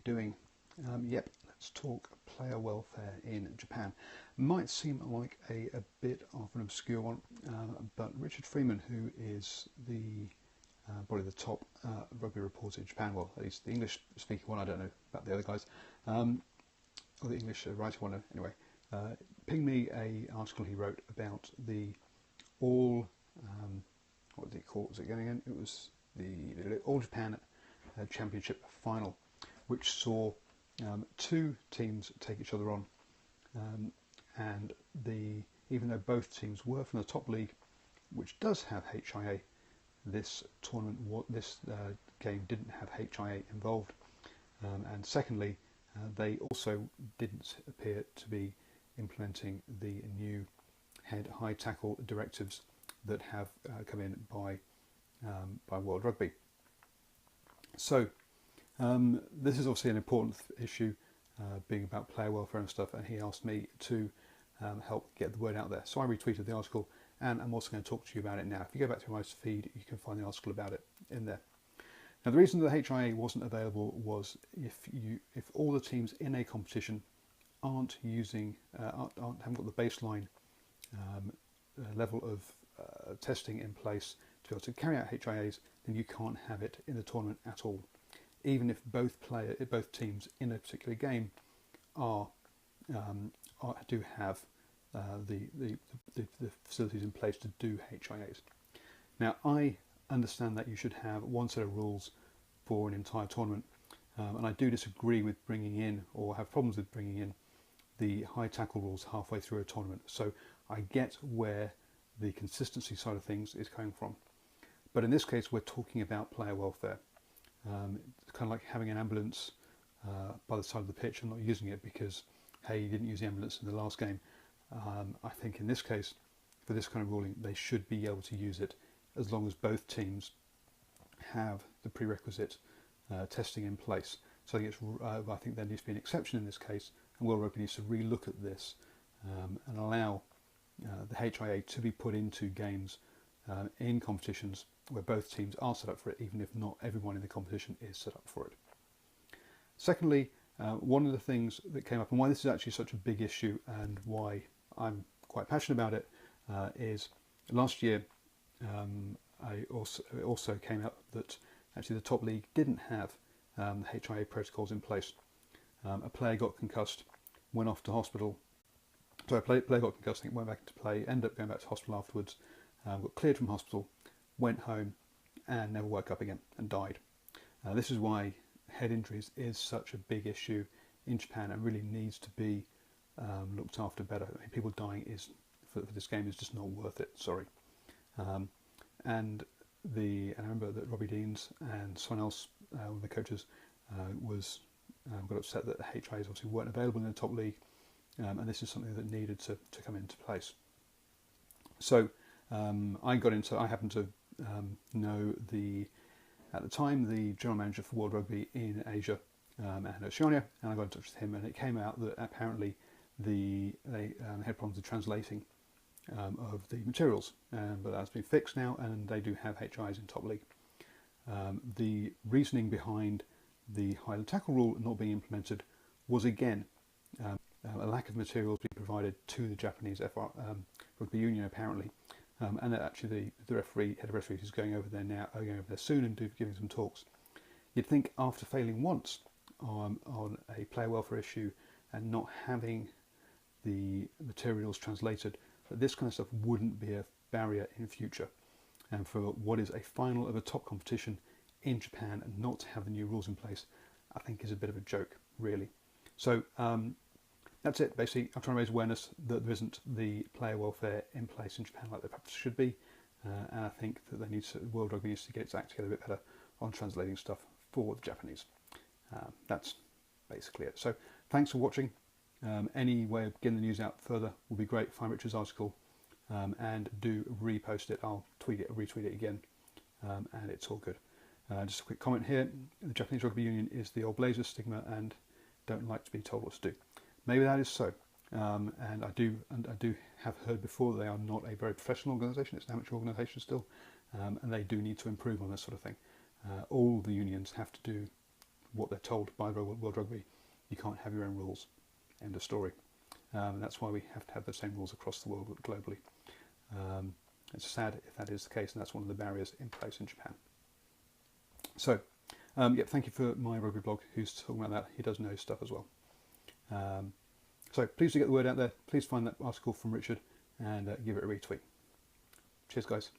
doing? Yep, let's talk player welfare in Japan. Might seem like a bit of an obscure one, but Richard Freeman, who is the probably the top rugby reporter in Japan, well, at least the English-speaking one, I don't know about the other guys, or the English writing one, anyway, pinged me an article he wrote about the what did he call it? Was it going again? It was the All Japan Championship final, which saw two teams take each other on, and even though both teams were from the top league, which does have HIA, this game didn't have HIA involved, and secondly, they also didn't appear to be implementing the new head high tackle directives that have come in by World Rugby. So this is obviously an important issue, being about player welfare and stuff, and he asked me to help get the word out there. So I retweeted the article, and I'm also going to talk to you about it now. If you go back to my feed, you can find the article about it in there. Now, the reason that HIA wasn't available was if all the teams in a competition haven't got the baseline level of testing in place to be able to carry out HIAs, then you can't have it in the tournament at all. Even if both teams in a particular game do have the facilities in place to do HIAs. Now, I understand that you should have one set of rules for an entire tournament, and I do disagree with bringing in, or have problems with bringing in, the high tackle rules halfway through a tournament. So I get where the consistency side of things is coming from, but in this case we're talking about player welfare. It's kind of like having an ambulance by the side of the pitch and not using it because, hey, you didn't use the ambulance in the last game. I think in this case, for this kind of ruling, they should be able to use it as long as both teams have the prerequisite testing in place. So I think there needs to be an exception in this case, and World Rugby needs to re-look at this and allow the HIA to be put into games in competitions where both teams are set up for it, even if not everyone in the competition is set up for it. Secondly, one of the things that came up, and why this is actually such a big issue and why I'm quite passionate about it, is last year it also came up that actually the top league didn't have the HIA protocols in place. A player got concussed, went off to hospital. So a player got concussed, I think, went back into play, ended up going back to hospital afterwards, got cleared from hospital, went home and never woke up again and died. This is why head injuries is such a big issue in Japan and really needs to be looked after better. I mean, people dying for this game is just not worth it, sorry. And I remember that Robbie Deans and someone else, one of the coaches, got upset that the HIAs obviously weren't available in the top league, and this is something that needed to come into place. So I happened to know at the time, the general manager for World Rugby in Asia and Oceania, and I got in touch with him, and it came out that apparently they had problems with translating of the materials, but that's been fixed now, and they do have HIAs in top league. The reasoning behind the high tackle rule not being implemented was again a lack of materials being provided to the Japanese Rugby Union apparently, and that actually the head of referees is going over there soon and giving some talks. You'd think after failing once on a player welfare issue and not having the materials translated, that this kind of stuff wouldn't be a barrier in future. And for what is a final of a top competition in Japan and not to have the new rules in place, I think is a bit of a joke, really. So that's it, basically. I'm trying to raise awareness that there isn't the player welfare in place in Japan like there perhaps should be, and I think that World Rugby needs to get its act together a bit better on translating stuff for the Japanese. That's basically it. So thanks for watching. Any way of getting the news out further would be great. Find Richard's article and do repost it. I'll retweet it again, and it's all good. Just a quick comment here. The Japanese Rugby Union is the old Blazers stigma and don't like to be told what to do. Maybe that is so, and I do have heard before that they are not a very professional organisation. It's an amateur organisation still, and they do need to improve on this sort of thing. All the unions have to do what they're told by World Rugby. You can't have your own rules. End of story. And that's why we have to have the same rules across the world globally. It's sad if that is the case, and that's one of the barriers in place in Japan. So, thank you for my rugby blog who's talking about that. He does know stuff as well. So please do get the word out there. Please find that article from Richard and give it a retweet. Cheers, guys.